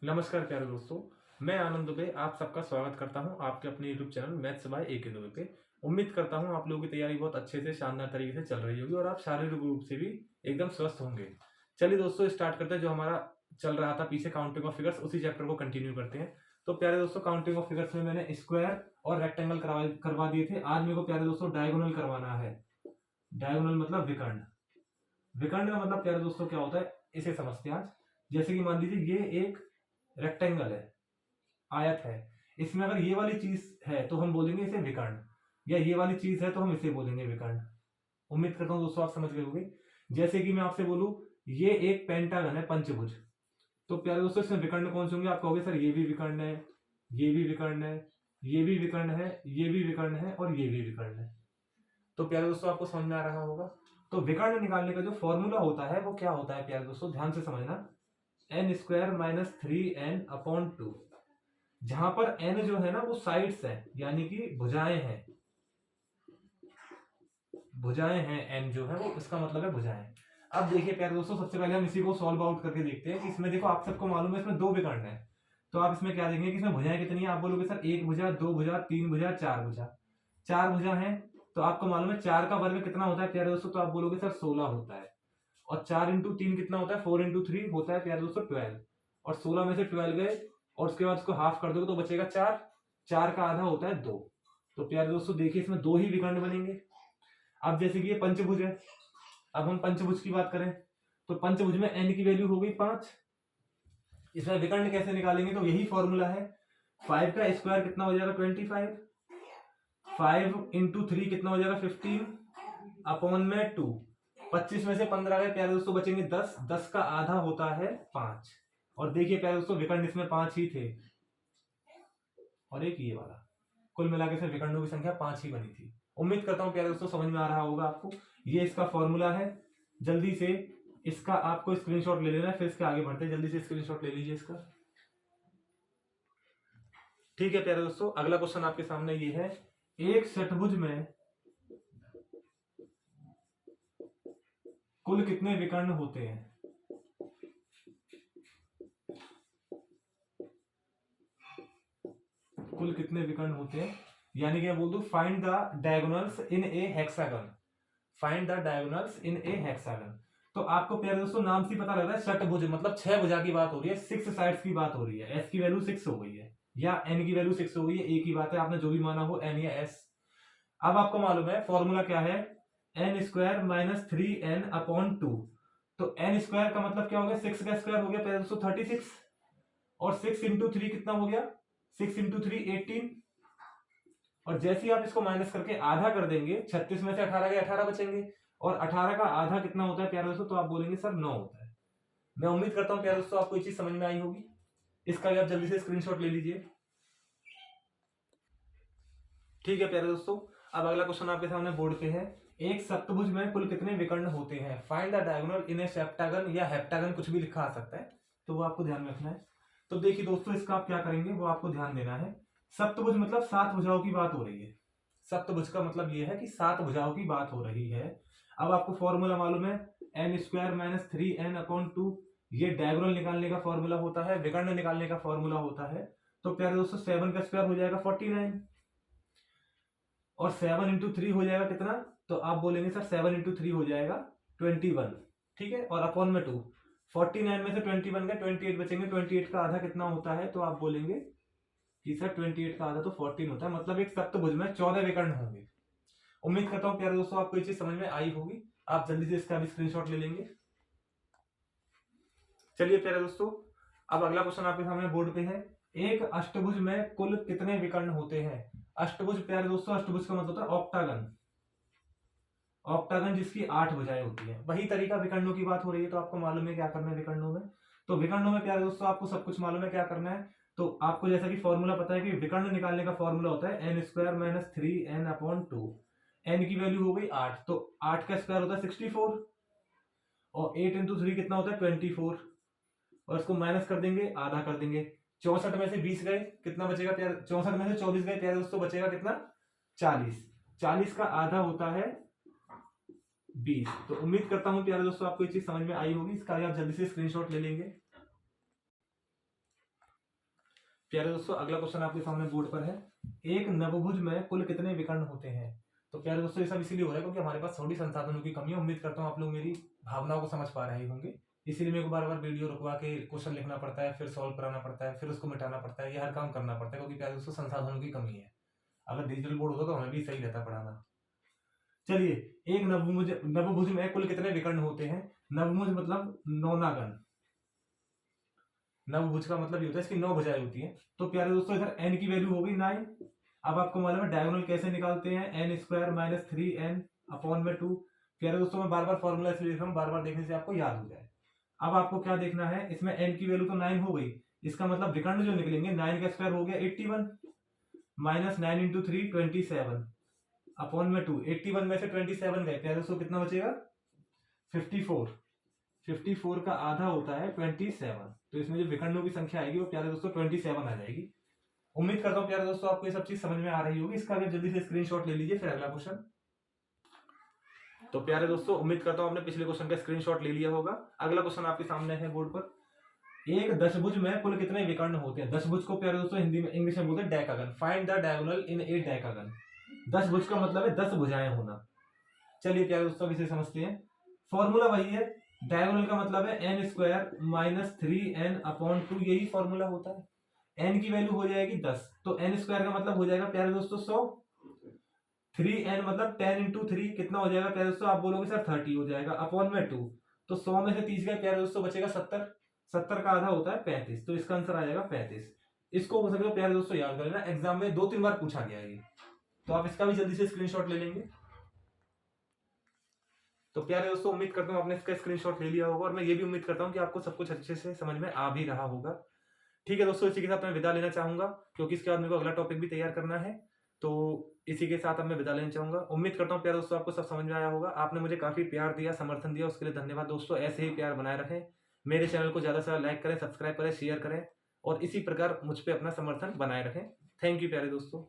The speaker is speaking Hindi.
नमस्कार प्यारे दोस्तों, मैं आनंद दुबे आप सबका स्वागत करता हूं आपके अपने यूट्यूब चैनल मैथ्स बाय ए के दुबे पे। उम्मीद करता हूं आप लोगों की तैयारी बहुत अच्छे से शानदार तरीके से चल रही होगी और आप शारीरिक रूप से भी एकदम स्वस्थ होंगे। चलिए दोस्तों स्टार्ट करते हैं। जो हमारा चल रहा था पीछे काउंटिंग ऑफ फिगर्स, उसी चैप्टर को कंटिन्यू करते हैं। तो प्यारे दोस्तों काउंटिंग ऑफ फिगर्स में मैंने स्क्वायर और रेक्टेंगल करवा दिए थे। आज मेरे को प्यारे दोस्तों डायगोनल करवाना है। डायगोनल मतलब विकर्ण। विकर्ण का मतलब प्यारे दोस्तों क्या होता है इसे समझते हैं आज। जैसे कि मान लीजिए ये एक रेक्टेंगल है, आयत है। इसमें अगर ये वाली चीज है तो हम बोलेंगे इसे विकर्ण, या ये वाली चीज है तो हम इसे बोलेंगे विकर्ण। उम्मीद करता हूँ दोस्तों आप समझ गए होंगे। जैसे कि मैं आपसे बोलूं ये एक पेंटागन है, पंचभुज। तो प्यारे दोस्तों इसमें विकर्ण कौन से होंगे? आप कहोगे सर ये भी विकर्ण है, ये भी विकर्ण है, ये भी विकर्ण है, ये भी विकर्ण है और ये भी विकर्ण है। तो प्यारे दोस्तों आपको समझ में आ रहा होगा। तो विकर्ण निकालने का जो फॉर्मूला होता है वो क्या होता है प्यारे दोस्तों, ध्यान से समझना। N square minus 3n upon 2। जहां पर n जो है ना वो साइड्स है, यानी कि भुजाएं हैं। भुजाएं हैं n जो है वो, इसका मतलब है भुजाएं। अब देखिए प्यारे दोस्तों सबसे पहले हम इसी को सॉल्व आउट करके देखते हैं कि इसमें देखो आप सबको मालूम है इसमें दो विकर्ण है। तो आप इसमें क्या देखेंगे कि इसमें भुजाएं कितनी है? आप बोलोगे सर एक भुजा, दो भुजा, तीन भुजा, चार भुजा। चार भुजा है। तो आपको मालूम है चार का वर्ग कितना होता है प्यारे दोस्तों? तो आप बोलोगे सर 16 होता है। और 4 इंटू 3 कितना होता है? 4 इंटू 3 होता है प्यारे दोस्तों 12। और 16 में से 12 गए और उसके बाद उसको हाफ कर दोगे तो बचेगा 4। 4 का आधा होता है 2। तो प्यारे दोस्तों देखिए इसमें दो ही विकर्ण बनेंगे। अब जैसे कि ये पंचभुज है, अब हम पंचभुज की बात करें तो पंचभुज में n की वैल्यू हो गई 5। इसमें विकर्ण कैसे निकालेंगे? तो यही फॉर्मूला है। 5 का स्क्वायर कितना हो जाएगा? 25। 5 इंटू 3 कितना हो जाएगा? 15 अपॉन में 2। 25 में से 15 गए प्यारे दोस्तों, बचेंगे 10। 10 का आधा होता है 5। और देखिए प्यारे दोस्तों विकर्ण इसमें 5 ही थे और एक ये वाला। कुल मिलाकर से विकर्णों की संख्या 5 ही बनी थी। उम्मीद करता हूं प्यारे दोस्तों समझ में आ रहा होगा आपको। ये इसका फॉर्मूला है। जल्दी से इसका आपको स्क्रीनशॉट ले लेना है, फिर इसके आगे बढ़ते हैं। जल्दी से स्क्रीनशॉट ले लीजिए इसका। ठीक है प्यारे दोस्तों, अगला क्वेश्चन आपके सामने ये है। एक षटभुज में कुल कितने विकर्ण होते हैं? कुल कितने विकर्ण होते हैं, यानी कि मैं बोल दूं find the diagonals in A hexagon. Find the diagonals in A hexagon. तो आपको प्यारे दोस्तों नाम से पता लग रहा है षटभुज मतलब 6 भुजा की बात हो रही है, 6 साइड्स की बात हो रही है। एस की वैल्यू 6 हो गई है या एन की वैल्यू 6 हो गई है, एक ही बात है, आपने जो भी माना हो एन या एस। अब आपको मालूम है फॉर्मूला क्या है? N square minus 3n upon 2। तो एन स्क्वायर का मतलब क्या हो गया? 6 का स्क्वायर हो गया प्यारे दोस्तों 36। और 6 इंटू 3 कितना हो गया? 6 इंटू 3 18। और जैसे ही आप इसको माइनस करके आधा कर देंगे, 36 में से 18 गए 18 बचेंगे। और 18 का आधा कितना होता है प्यारे दोस्तों? तो आप बोलेंगे सर 9 होता है। मैं उम्मीद करता हूं प्यारे दोस्तों आपको ये चीज समझ में आई होगी। इसका भी आप जल्दी से स्क्रीनशॉट ले लीजिए। ठीक है प्यारे दोस्तों, अब अगला क्वेश्चन आपके सामने बोर्ड पे है। एक सप्तभुज में कुल कितने विकर्ण होते हैं? Find the diagonal in A septagon या हेप्टागन, कुछ भी लिखा आ सकता है, तो वो आपको ध्यान में रखना है। तो देखिए दोस्तों इसका आप क्या करेंगे वो आपको ध्यान देना है। सप्तभुज मतलब 7 भुजाओं की बात हो रही है। सप्तभुज का मतलब ये है कि 7 भुजाओं की बात हो रही है। अब आपको फॉर्मूला मालूम है, n square minus 3n upon 2। ये डायगोनल निकालने का फॉर्मूला होता है, विकर्ण निकालने का फॉर्मूला होता है। तो प्यारे दोस्तों 7 का स्क्वायर हो जाएगा 49। और 7 इंटू 3 हो जाएगा कितना? तो आप बोलेंगे सर 7 इंटू 3 हो जाएगा 21। ठीक है, और अपॉन में 2। 49 में से 21 गए, 28 बचेंगे। 28 का आधा कितना होता है? तो आप बोलेंगे कि सर 28 का आधा तो 14 होता है। मतलब एक सप्तभुज में 14 विकर्ण होंगे। उम्मीद करता हूं प्यारे दोस्तों आपको ये चीज समझ में आई होगी। आप जल्दी से इसका भी स्क्रीनशॉट ले लेंगे। चलिए प्यारे दोस्तों, अब अगला क्वेश्चन आपके सामने बोर्ड पे है। एक अष्टभुज में कुल कितने विकर्ण होते हैं? अष्टभुज प्यारे दोस्तों, अष्टभुज का मतलब होता है ऑक्टागन। ऑक्टागन जिसकी 8 भुजाएं होती है, वही तरीका विकर्णों की बात हो रही है। तो आपको मालूम है क्या करना है विकर्णों में। तो विकर्णों में प्यारे दोस्तों आपको सब कुछ मालूम है क्या करना है। तो आपको जैसा कि फॉर्मूला पता है कि विकर्ण निकालने का फॉर्मूला होता है n square minus 3n upon 2। N की वैल्यू हो गई 8, तो 8 का स्क्वायर होता है 64। और 8 इंटू 3 कितना होता है 24। और इसको माइनस कर देंगे, आधा कर देंगे। 64 में से 20 गए, कितना बचेगा प्यारे? 64 में से 24 गए प्यारे दोस्तों, बचेगा कितना? 40। 40 का आधा होता है 20। तो उम्मीद करता हूं प्यारे दोस्तों आपको ये चीज समझ में आई होगी। इसका आप जल्दी से स्क्रीनशॉट ले लेंगे। प्यारे दोस्तों अगला क्वेश्चन आपके सामने बोर्ड पर है, एक नवभुज में कुल कितने विकर्ण होते हैं। तो प्यारे दोस्तों ये सब इसीलिए हो रहा है क्योंकि हमारे पास थोड़ी संसाधनों की कमी है। उम्मीद करता हूँ आप लोग मेरी भावनाओं को समझ पा रहे होंगे, इसीलिए मेरे को बार बार वीडियो रुकवा के क्वेश्चन लिखना पड़ता है, फिर सॉल्व कराना पड़ता है, फिर उसको मिटाना पड़ता है, ये हर काम करना पड़ता है क्योंकि प्यारे दोस्तों संसाधनों की कमी है। अगर डिजिटल बोर्ड होता तो हमें भी सही रहता पढ़ाना। चलिए, एक नवभुज में कुल कितने विकर्ण होते हैं। नवभुज मतलब नौनागन, नवभुज का मतलब ये होता है इसकी 9 भुजाएं होती हैं। तो प्यारे दोस्तों इधर n की वैल्यू हो गई 9। अब आपको मालूम है डायगोनल कैसे निकालते हैं, n square minus 3n upon में 2। प्यारे दोस्तों मैं बार बार फॉर्मूला इसलिए लिख रहा हूँ बार बार देखने से आपको याद हो जाए। अब आपको क्या देखना है, इसमें n की वैल्यू तो 9 हो गई, इसका मतलब विकर्ण जो निकलेंगे 9 का स्क्वायर हो गया 81 माइनस 9 इंटू 3 27 अपॉन में 2। 81 में से 27 गए, प्यारे दोस्तों कितना बचेगा 54। 54 का आधा होता है 27, तो इसमें जो विकर्णों की संख्या आएगी वो प्यारे दोस्तों 27 आ जाएगी। उम्मीद करता हूँ प्यारे दोस्तों आपको ये सब चीज समझ में आ रही होगी। इसका भी जल्दी से स्क्रीनशॉट ले लीजिए, फिर अगला क्वेश्चन। तो प्यारे दोस्तों उम्मीद करता हूँ आपने पिछले क्वेश्चन का स्क्रीनशॉट ले लिया होगा। अगला क्वेश्चन आपके सामने है बोर्ड पर, एक दशभुज में कुल कितने विकर्ण होते हैं। दशभुज को प्यारे दोस्तों हिंदी में इंग्लिश में बोलते हैं decagon. Find the diagonal in a decagon. दशभुज का मतलब है 10 भुजाएं होना। चलिए प्यारे दोस्तों इसे समझते हैं। फॉर्मूला वही है, डायगोनल का मतलब है n square minus 3n upon 2, यही फॉर्मूला होता है। n की वैल्यू हो जाएगी 10, तो n स्क्वायर का मतलब हो जाएगा प्यारे दोस्तों 100। 3n मतलब 10 इंटू 3 कितना हो जाएगा प्यारे दोस्तों, आप बोलोगे सर 30 हो जाएगा, अपॉन में 2, तो 100 में से 30 गए प्यारे दोस्तों बचेगा 70। 70 का आधा होता है 35, तो इसका आंसर आ जाएगा 35। इसको हो सकता है प्यारे दोस्तों याद कर लेना, एग्जाम में 2-3 बार पूछा गया है, तो आप इसका भी जल्दी से स्क्रीनशॉट ले लेंगे। तो प्यारे दोस्तों उम्मीद करता हूँ आपने इसका स्क्रीनशॉट ले लिया होगा और मैं ये भी उम्मीद करता हूँ कि आपको सब कुछ अच्छे से समझ में आ भी रहा होगा। ठीक है दोस्तों, इसी के साथ मैं विदा लेना चाहूंगा क्योंकि इसके बाद मेरे को अगला टॉपिक भी तैयार करना है। तो इसी के साथ अब मैं विदा लेना चाहूंगा। उम्मीद करता हूँ प्यारे दोस्तों आपको सब समझ में आया होगा। आपने मुझे काफी प्यार दिया, समर्थन दिया, उसके लिए धन्यवाद दोस्तों। ऐसे ही प्यार बनाए रखें, मेरे चैनल को ज्यादा से ज्यादा लाइक करें, सब्सक्राइब करें, शेयर करें और इसी प्रकार मुझ पर अपना समर्थन बनाए रखें। थैंक यू प्यारे दोस्तों।